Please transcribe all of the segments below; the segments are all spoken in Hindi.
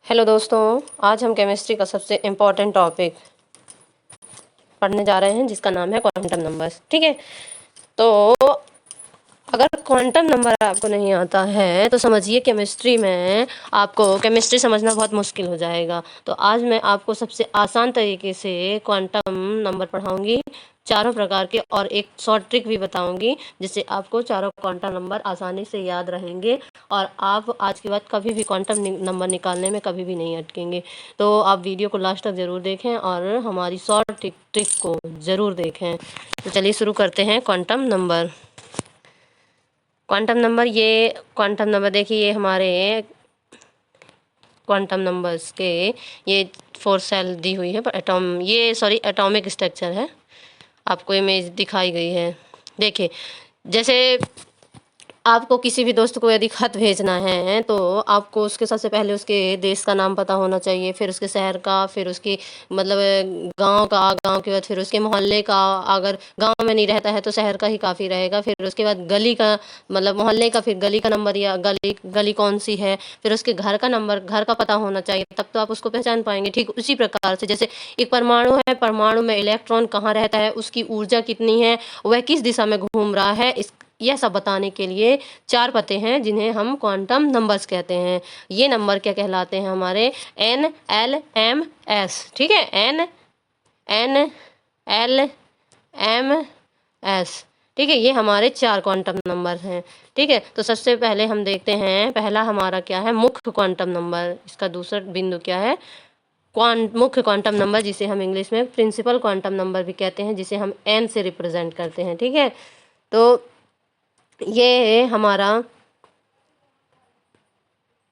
हेलो दोस्तों, आज हम केमिस्ट्री का सबसे इम्पोर्टेंट टॉपिक पढ़ने जा रहे हैं जिसका नाम है क्वांटम नंबर्स। ठीक है, तो अगर क्वांटम नंबर आपको नहीं आता है तो समझिए केमिस्ट्री में आपको केमिस्ट्री समझना बहुत मुश्किल हो जाएगा। तो आज मैं आपको सबसे आसान तरीके से क्वांटम नंबर पढ़ाऊंगी, चारों प्रकार के, और एक शॉर्ट ट्रिक भी बताऊंगी जिससे आपको चारों क्वांटम नंबर आसानी से याद रहेंगे और आप आज के बाद कभी भी क्वांटम नंबर निकालने में कभी भी नहीं अटकेंगे। तो आप वीडियो को लास्ट तक ज़रूर देखें और हमारी शॉर्ट ट्रिक को ज़रूर देखें। तो चलिए शुरू करते हैं। क्वांटम नंबर ये क्वांटम नंबर देखिए, ये हमारे क्वांटम नंबर्स के ये 4 सेल दी हुई है एटॉमिक स्ट्रक्चर है, आपको इमेज दिखाई गई है। देखिए, जैसे आपको किसी भी दोस्त को यदि खत भेजना है तो आपको उसके सबसे पहले उसके देश का नाम पता होना चाहिए, फिर उसके शहर का, फिर उसकी मतलब गांव के बाद फिर उसके मोहल्ले का, अगर गांव में नहीं रहता है तो शहर का ही काफ़ी रहेगा, फिर उसके बाद गली का, मतलब मोहल्ले का, फिर गली का नंबर या गली कौन सी है, फिर उसके घर का नंबर, घर का पता होना चाहिए, तब तो आप उसको पहचान पाएंगे। ठीक उसी प्रकार से जैसे एक परमाणु है, परमाणु में इलेक्ट्रॉन कहाँ रहता है, उसकी ऊर्जा कितनी है, वह किस दिशा में घूम रहा है, यह सब बताने के लिए 4 पते हैं जिन्हें हम क्वांटम नंबर्स कहते हैं। ये नंबर क्या कहलाते हैं हमारे? N L M S। ठीक है, N L M S। ठीक है, ये हमारे 4 क्वांटम नंबर हैं। ठीक है, तो सबसे पहले हम देखते हैं, पहला हमारा क्या है? मुख्य क्वांटम नंबर। इसका दूसरा बिंदु क्या है? मुख्य क्वांटम नंबर, जिसे हम इंग्लिश में प्रिंसिपल क्वांटम नंबर भी कहते हैं, जिसे हम N से रिप्रेजेंट करते हैं। ठीक है, तो ये हमारा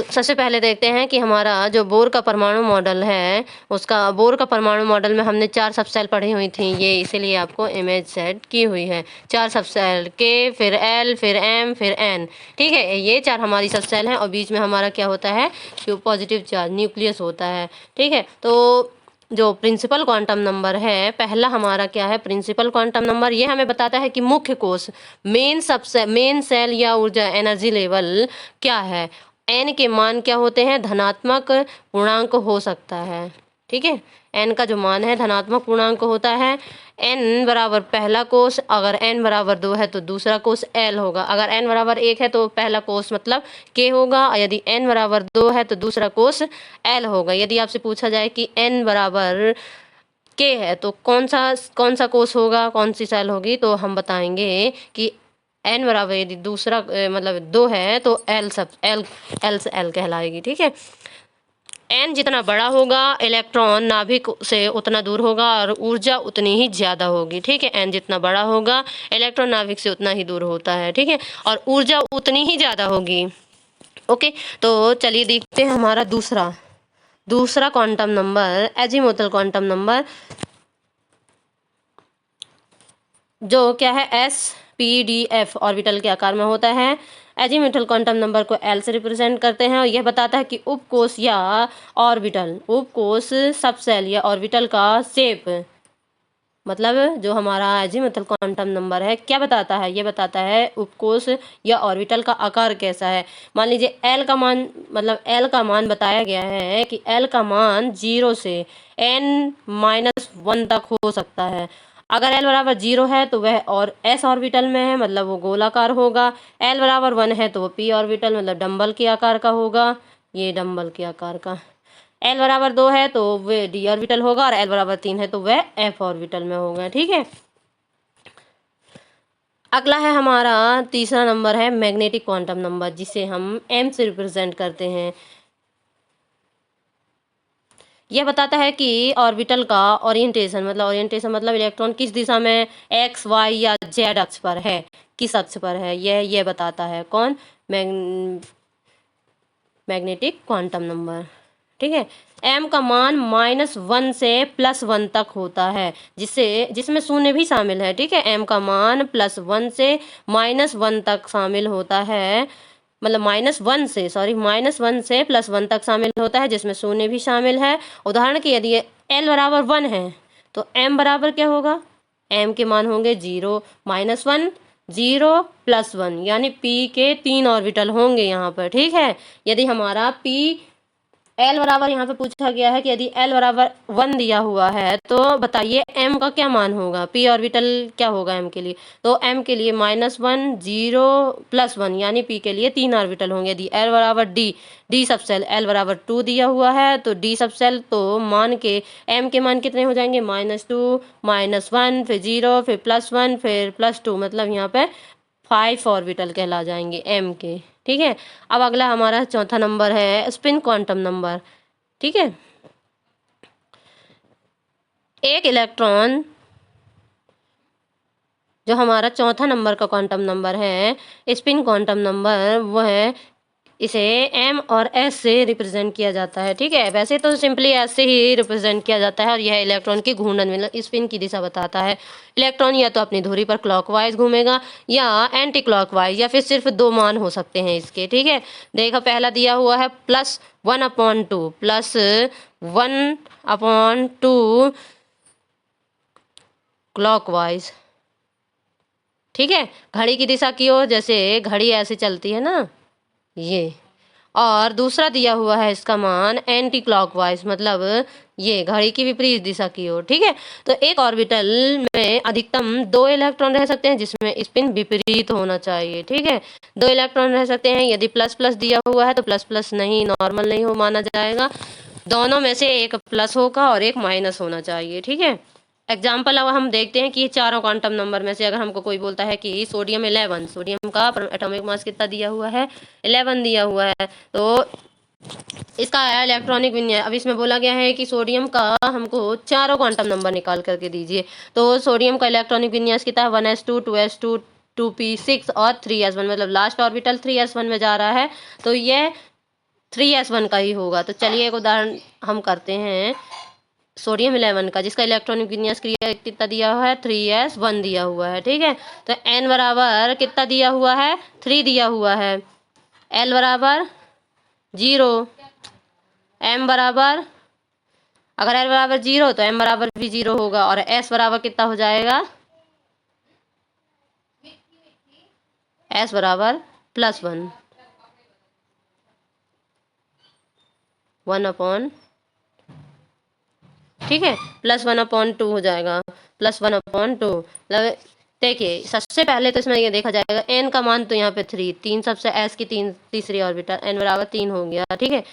सबसे पहले देखते हैं कि हमारा जो बोर का परमाणु मॉडल है, उसका बोर का परमाणु मॉडल में हमने 4 सबसेल पढ़ी हुई थी, ये इसीलिए आपको इमेज सेट की हुई है। 4 सबसेल, K, फिर L, फिर M, फिर N। ठीक है, ये 4 हमारी सबसेल हैं और बीच में हमारा क्या होता है? पॉजिटिव चार्ज न्यूक्लियस होता है। ठीक है, तो जो प्रिंसिपल क्वांटम नंबर है, पहला हमारा क्या है? Principal quantum number. ये हमें बताता है कि मुख्य कोश, मेन सेल या ऊर्जा एनर्जी लेवल क्या है। एन के मान क्या होते हैं? धनात्मक पूर्णांक हो सकता है। ठीक है, एन का जो मान है धनात्मक पूर्णांक होता है। एन बराबर पहला कोष, अगर एन बराबर 2 है तो दूसरा कोष एल होगा, अगर एन बराबर 1 है तो पहला कोष मतलब के होगा, और यदि एन बराबर 2 है तो दूसरा कोष एल होगा। यदि आपसे पूछा जाए कि एन बराबर के है तो कौन सा कोष होगा, कौन सी सेल होगी, तो हम बताएंगे कि एन बराबर यदि दूसरा मतलब 2 है तो एल से एल कहलाएगी। ठीक है, एन जितना बड़ा होगा इलेक्ट्रॉन नाभिक से उतना दूर होगा और ऊर्जा उतनी ही ज़्यादा होगी। ठीक है, एन जितना बड़ा होगा इलेक्ट्रॉन नाभिक से उतना ही दूर होता है। ठीक है, और ऊर्जा उतनी ही ज़्यादा होगी। ओके, तो चलिए देखते हैं हमारा दूसरा quantum number, azimuthal quantum number, जो क्या है? SPDF ऑर्बिटल के आकार में होता है। एजीमुथल क्वांटम नंबर को L से रिप्रेजेंट करते हैं और यह बताता है कि उपकोष या उपकोष, सबसेल या ऑर्बिटल का शेप, मतलब जो हमारा एजीमुथल क्वांटम नंबर है क्या बताता है? ये बताता है उपकोष या ऑर्बिटल का आकार कैसा है। मान लीजिए L का मान, मतलब L का मान बताया गया है कि L का मान 0 से n-1 तक हो सकता है। अगर L बराबर 0 है तो वह और S ऑर्बिटल में है, मतलब वो गोलाकार होगा। L बराबर 1 है तो वो P ऑर्बिटल, मतलब डंबल के आकार का होगा, ये डंबल के आकार का। L बराबर 2 है तो वह D ऑर्बिटल होगा, और L बराबर 3 है तो वह F ऑर्बिटल में होगा। ठीक है, अगला है हमारा तीसरा नंबर है मैग्नेटिक क्वांटम नंबर, जिसे हम M से रिप्रेजेंट करते हैं। यह बताता है कि ऑर्बिटल का ओरिएंटेशन मतलब इलेक्ट्रॉन किस दिशा में, X, Y या Z अक्ष पर है, किस अक्ष पर है, यह बताता है। कौन? Magnetic quantum number. ठीक है, M का मान -1 से +1 तक होता है, जिसमें शून्य भी शामिल है। ठीक है, M का मान +1 से -1 तक शामिल होता है, मतलब -1 से +1 तक शामिल होता है, जिसमें शून्य भी शामिल है। उदाहरण के यदि L बराबर 1 है तो M बराबर क्या होगा? M के मान होंगे 0, -1, 0 +1, यानी P के 3 ऑर्बिटल होंगे यहाँ पर। ठीक है, यदि हमारा P एल बराबर यहाँ पे पूछा गया है कि यदि एल बराबर 1 दिया हुआ है तो बताइए एम का क्या मान होगा, पी ऑर्बिटल क्या होगा एम के लिए। तो एम के लिए -1 0 +1 यानी पी के लिए 3 ऑर्बिटल होंगे। यदि एल बराबर डी सब सेल एल बराबर 2 दिया हुआ है तो डी सब सेल तो मान के एम के मान कितने हो जाएंगे, -2 -1 फिर 0 फिर +1 फिर +2, मतलब यहाँ पे 5 ऑर्बिटल कहला जाएंगे एम के। ठीक है, अब अगला हमारा चौथा नंबर है स्पिन क्वांटम नंबर। ठीक है, एक इलेक्ट्रॉन जो हमारा चौथा नंबर का क्वांटम नंबर है स्पिन क्वांटम नंबर, वो है इसे एम और एस से रिप्रेजेंट किया जाता है। ठीक है, वैसे तो सिंपली एस से ही रिप्रेजेंट किया जाता है और यह इलेक्ट्रॉन की घूर्णन मतलब स्पिन की दिशा बताता है। इलेक्ट्रॉन या तो अपनी धुरी पर क्लॉकवाइज घूमेगा या एंटी क्लॉकवाइज, या फिर सिर्फ 2 मान हो सकते हैं इसके। ठीक है, देखो पहला दिया हुआ है +1/2 +1/2 क्लॉकवाइज। ठीक है, घड़ी की दिशा की ओर, जैसे घड़ी ऐसे चलती है ना ये। और दूसरा दिया हुआ है इसका मान एंटी क्लॉकवाइज, मतलब ये घड़ी की विपरीत दिशा की ओर। ठीक है, तो एक ऑर्बिटल में अधिकतम 2 इलेक्ट्रॉन रह सकते हैं जिसमें स्पिन विपरीत होना चाहिए। ठीक है, 2 इलेक्ट्रॉन रह सकते हैं। यदि प्लस प्लस दिया हुआ है तो प्लस प्लस नहीं, नॉर्मल नहीं हो माना जाएगा। दोनों में से एक प्लस होगा और एक माइनस होना चाहिए। ठीक है, एग्जाम्पल अब हम देखते हैं कि ये चारों क्वांटम नंबर में से अगर हमको कोई बोलता है कि सोडियम 11, सोडियम का एटॉमिक मास कितना दिया हुआ है, 11 दिया हुआ है, तो इसका इलेक्ट्रॉनिक विन्यास, अब इसमें बोला गया है कि सोडियम का हमको चारों क्वांटम नंबर निकाल करके दीजिए। तो सोडियम का इलेक्ट्रॉनिक विन्यास कितना है, 1s2 2s2 2p6 और 3s1, मतलब लास्ट ऑर्बिटल 3s1 में जा रहा है तो ये 3s1 का ही होगा। तो चलिए एक उदाहरण हम करते हैं सोडियम 11 का, जिसका इलेक्ट्रॉनिक विन्यास क्रिया कितना दिया हुआ है, 3s1 दिया हुआ है। ठीक है, तो n बराबर कितना दिया हुआ है, 3 दिया हुआ है, l बराबर 0, m बराबर, अगर l बराबर 0 तो m बराबर भी 0 होगा, और s बराबर कितना हो जाएगा, s बराबर +1 1/, ठीक है, +1/2 हो जाएगा, +1/2। देखिए सबसे पहले तो इसमें ये देखा जाएगा n का मान, तो यहाँ पे 3 सबसे s की तीसरी ऑर्बिटल n बराबर 3 हो गया। ठीक है,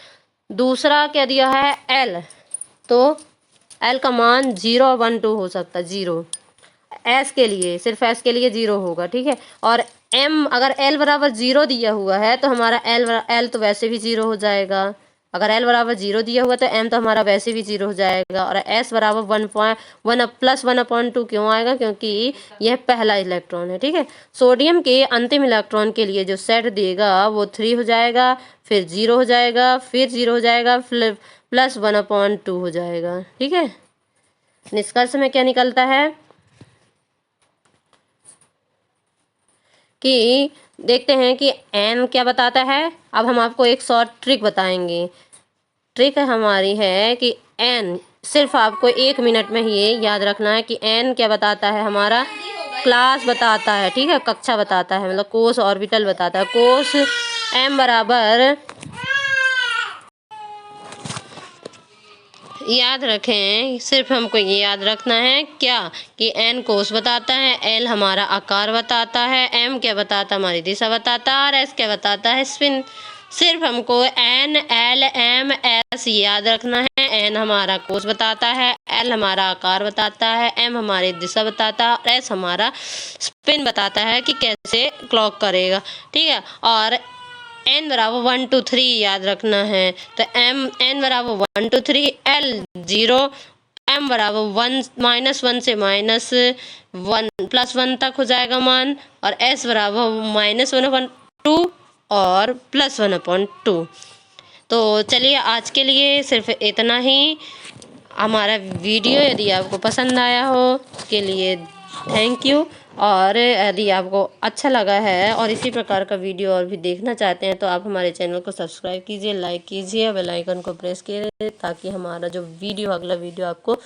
दूसरा क्या दिया है l, तो l का मान 0/2 हो सकता है, 0 s के लिए, सिर्फ s के लिए 0 होगा। ठीक है, और m अगर l बराबर 0 दिया हुआ है तो हमारा l तो वैसे भी 0 हो जाएगा। अगर l बराबर 0 दिया हुआ तो m तो हमारा वैसे भी 0 हो जाएगा, और s बराबर 1 +1/2 क्यों आएगा, क्योंकि यह पहला इलेक्ट्रॉन है। ठीक है, सोडियम के अंतिम इलेक्ट्रॉन के लिए जो सेट देगा वो 3 हो जाएगा, फिर 0 हो जाएगा, फिर 0 हो जाएगा, फिर +1/2 हो जाएगा। ठीक है, निष्कर्ष में क्या निकलता है कि देखते हैं कि n क्या बताता है। अब हम आपको एक शॉर्ट ट्रिक बताएंगे। ट्रिक हमारी है कि n, सिर्फ आपको 1 मिनट में ही याद रखना है कि n क्या बताता है, हमारा क्लास बताता है। ठीक है, कक्षा बताता है, मतलब कोस ऑर्बिटल बताता है। कोस m बराबर, याद रखें, सिर्फ हमको ये याद रखना है क्या कि n कोस बताता है, l हमारा आकार बताता है, m क्या बताता है, हमारी दिशा बताता है, और s क्या बताता है, स्पिन। सिर्फ हमको n l m s याद रखना है। n हमारा कोस बताता है, l हमारा आकार बताता है, m हमारी दिशा बताता है, और s हमारा स्पिन बताता है कि कैसे क्लॉक करेगा। ठीक है, और n बराबर 1 2 3 याद रखना है। तो n बराबर 1 2 3, l 0, m बराबर 1 -1 से -1 +1 तक हो जाएगा मान, और s बराबर -1/2 और +1/2। तो चलिए आज के लिए सिर्फ इतना ही। हमारा वीडियो यदि आपको पसंद आया हो उसके लिए थैंक यू, और यदि आपको अच्छा लगा है और इसी प्रकार का वीडियो और भी देखना चाहते हैं तो आप हमारे चैनल को सब्सक्राइब कीजिए, लाइक कीजिए, बेल आइकन को प्रेस कीजिए, ताकि हमारा जो अगला वीडियो आपको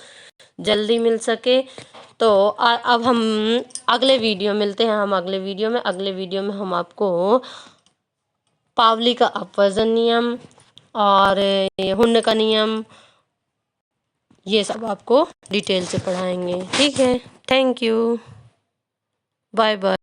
जल्दी मिल सके। तो अब हम अगले वीडियो मिलते हैं, हम अगले वीडियो में हम आपको पावली का अपवर्जन नियम और हुंड का नियम, ये सब आपको डिटेल से पढ़ाएंगे। ठीक है, थैंक यू, बाय बाय।